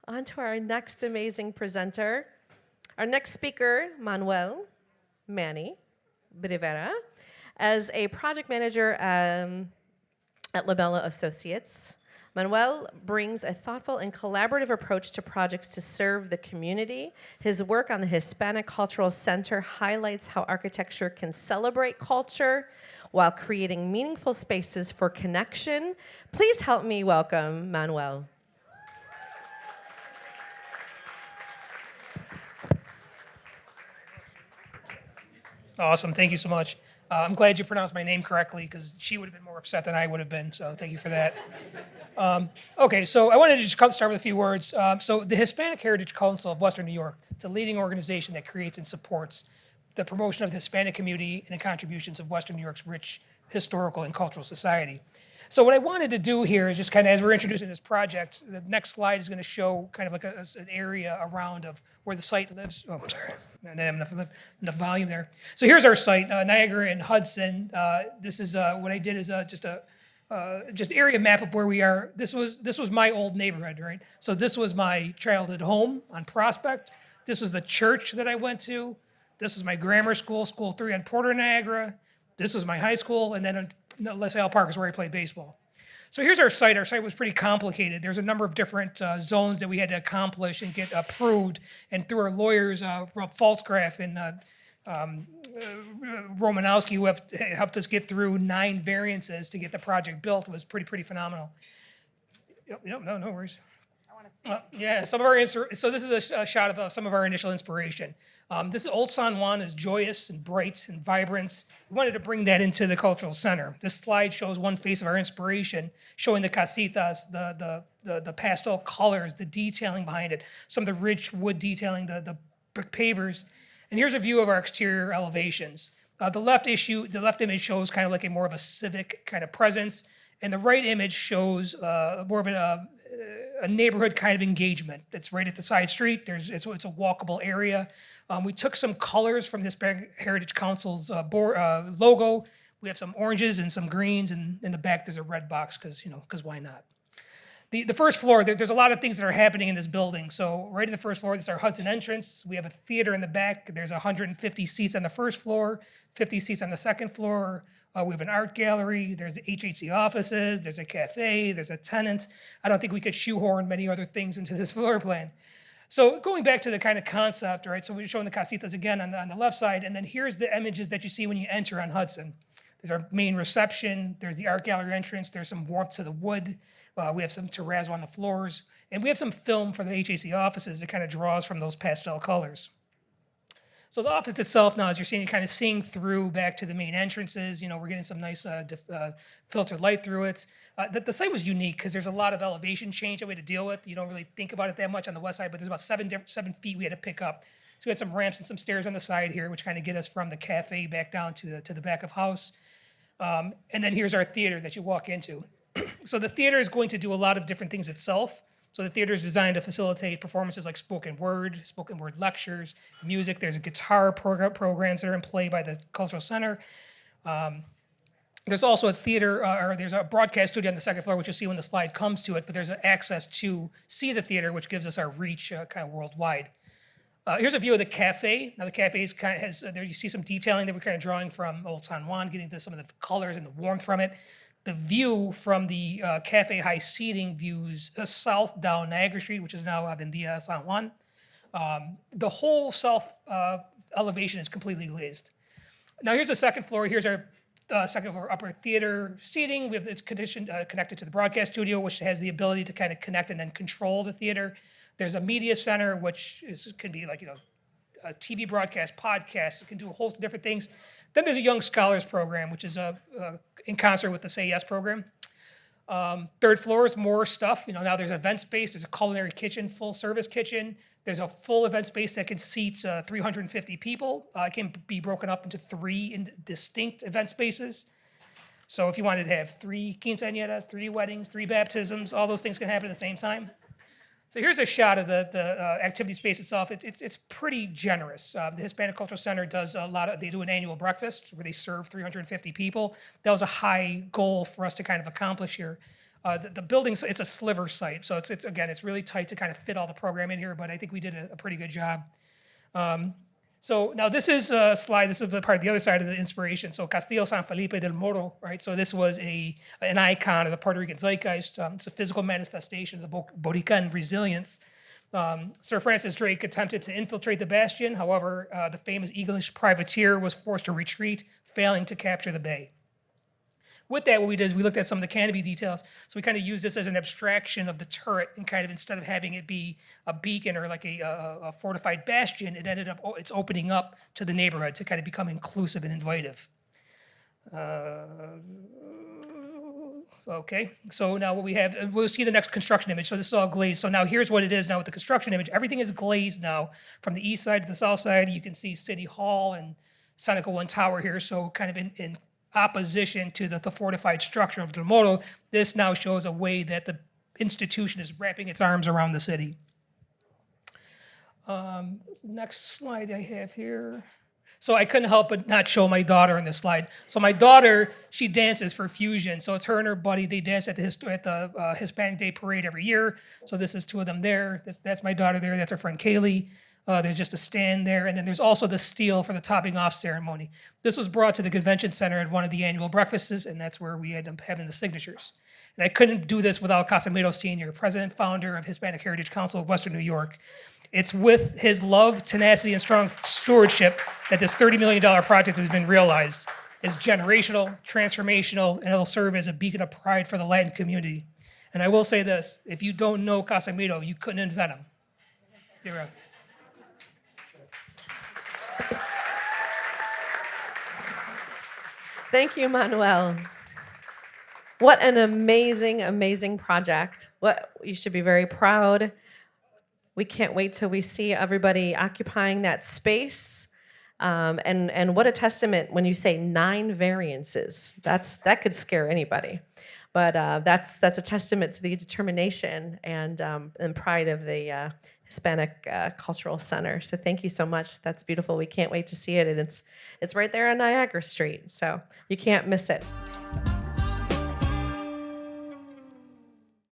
On to our next amazing presenter. Our next speaker, Manny Rivera, as a project manager at LaBella Associates. Manuel brings a thoughtful and collaborative approach to projects to serve the community. His work on the Hispanic Cultural Center highlights how architecture can celebrate culture while creating meaningful spaces for connection. Please help me welcome Manuel. Awesome. Thank you so much. I'm glad you pronounced my name correctly because she would have been more upset than I would have been. So thank you for that. Okay, so I wanted to just start with a few words. So the Hispanic Heritage Council of Western New York, it's a leading organization that creates and supports the promotion of the Hispanic community and the contributions of Western New York's rich historical and cultural society. So what I wanted to do here is just kind of, as we're introducing this project, the next slide is going to show kind of like an area around of where the site lives. Oh, sorry, I didn't have enough volume there. So here's our site, Niagara and Hudson. This is what I did is just area map of where we are. This was my old neighborhood, right? So this was my childhood home on Prospect. This was the church that I went to. This is my grammar school, School 3 on Porter Niagara. This was my high school, and then LaSalle Park is where I played baseball. So here's our site. Our site was pretty complicated. There's a number of different zones that we had to accomplish and get approved. And through our lawyers, Rob Faltzgraf and Romanowski, who helped us get through 9 variances to get the project built, it was pretty phenomenal. Yep, no worries. Yeah, some of our so this is a shot of some of our initial inspiration. This is Old San Juan is joyous and bright and vibrant. We wanted to bring that into the cultural center. This slide shows one face of our inspiration, showing the casitas, the pastel colors, the detailing behind it, some of the rich wood detailing, the brick pavers. And here's a view of our exterior elevations. The left image shows kind of like more of a civic kind of presence, and the right image shows more of a neighborhood kind of engagement. It's right at the side street. It's a walkable area. We took some colors from the Hispanic Heritage Council's logo. We have some oranges and some greens, and in the back there's a red box because why not? The first floor, there's a lot of things that are happening in this building. So right in the first floor, this is our Hudson entrance. We have a theater in the back. There's 150 seats on the first floor, 50 seats on the second floor. We have an art gallery. There's the HHC offices. There's a cafe. There's a tenant. I don't think we could shoehorn many other things into this floor plan. So going back to the kind of concept, right? So we're showing the casitas again on the left side, and then here's the images that you see when you enter on Hudson. There's our main reception. There's the art gallery entrance. There's some warmth to the wood. We have some terrazzo on the floors, and we have some film for the HAC offices that kind of draws from those pastel colors. So the office itself now, as you're seeing, you're kind of seeing through back to the main entrances. We're getting some nice filtered light through it. The site was unique because there's a lot of elevation change that we had to deal with. You don't really think about it that much on the west side, but there's about 7 feet we had to pick up. So we had some ramps and some stairs on the side here, which kind of get us from the cafe back down to the back of house. And then here's our theater that you walk into. So the theater is going to do a lot of different things itself. So the theater is designed to facilitate performances like spoken word lectures, music. There's a guitar programs that are in play by the Cultural Center. There's also a theater, or there's a broadcast studio on the second floor, which you'll see when the slide comes to it, but there's access to see the theater, which gives us our reach kind of worldwide. Here's a view of the cafe. Now the cafe is kind of has, there you see some detailing that we're kind of drawing from Old San Juan, getting to some of the colors and the warmth from it. The view from the cafe high seating views south down Niagara Street, which is now Avenida San Juan. The whole south elevation is completely glazed. Now here's the second floor. Here's our second floor upper theater seating. We have this connected to the broadcast studio, which has the ability to kind of connect and then control the theater. There's a media center, which could be like a TV broadcast, podcast. It can do a host of different things. Then there's a Young Scholars program, which is in concert with the Say Yes program. Third floor is more stuff. Now there's an event space. There's a culinary kitchen, full service kitchen. There's a full event space that can seat 350 people. It can be broken up into 3 distinct event spaces. So if you wanted to have 3 quinceañeras, 3 weddings, 3 baptisms, all those things can happen at the same time. So here's a shot of the activity space itself. It's pretty generous. The Hispanic Cultural Center does they do an annual breakfast where they serve 350 people. That was a high goal for us to kind of accomplish here. The building, it's a sliver site, so it's really tight to kind of fit all the program in here, but I think we did a pretty good job. So now this is a slide, this is the part of the other side of the inspiration. So Castillo San Felipe del Morro, right? So this was an icon of the Puerto Rican zeitgeist. It's a physical manifestation of the Borican resilience. Sir Francis Drake attempted to infiltrate the bastion. However, the famous English privateer was forced to retreat, failing to capture the bay. With that, what we did is we looked at some of the canopy details. So we kind of used this as an abstraction of the turret, and kind of instead of having it be a beacon or like a fortified bastion, it ended up, it's opening up to the neighborhood to kind of become inclusive and invitive. Okay, so now what we have, we'll see the next construction image. So this is all glazed. So now here's what it is now with the construction image. Everything is glazed now from the east side to the south side. You can see City Hall and Seneca One Tower here. So kind of in opposition to the fortified structure of Del Morro, this now shows a way that the institution is wrapping its arms around the city. Next slide I have here. So I couldn't help but not show my daughter in this slide. So my daughter, she dances for Fusion. So it's her and her buddy. They dance at the Hispanic Day Parade every year. So this is two of them there. That's my daughter there. That's her friend Kaylee. There's just a stand there. And then there's also the steel for the topping off ceremony. This was brought to the convention center at one of the annual breakfasts, and that's where we ended up having the signatures. And I couldn't do this without Casamito Sr., president founder of Hispanic Heritage Council of Western New York. It's with his love, tenacity, and strong stewardship that this $30 million project has been realized. It's generational, transformational, and it'll serve as a beacon of pride for the Latin community. And I will say this, if you don't know Casamito, you couldn't invent him. Zero. Thank you, Manuel. What an amazing, amazing project. You should be very proud. We can't wait till we see everybody occupying that space. And what a testament when you say 9 variances. That could scare anybody. But that's a testament to the determination and pride of the Hispanic Cultural Center. So thank you so much. That's beautiful. We can't wait to see it. And it's right there on Niagara Street. So you can't miss it.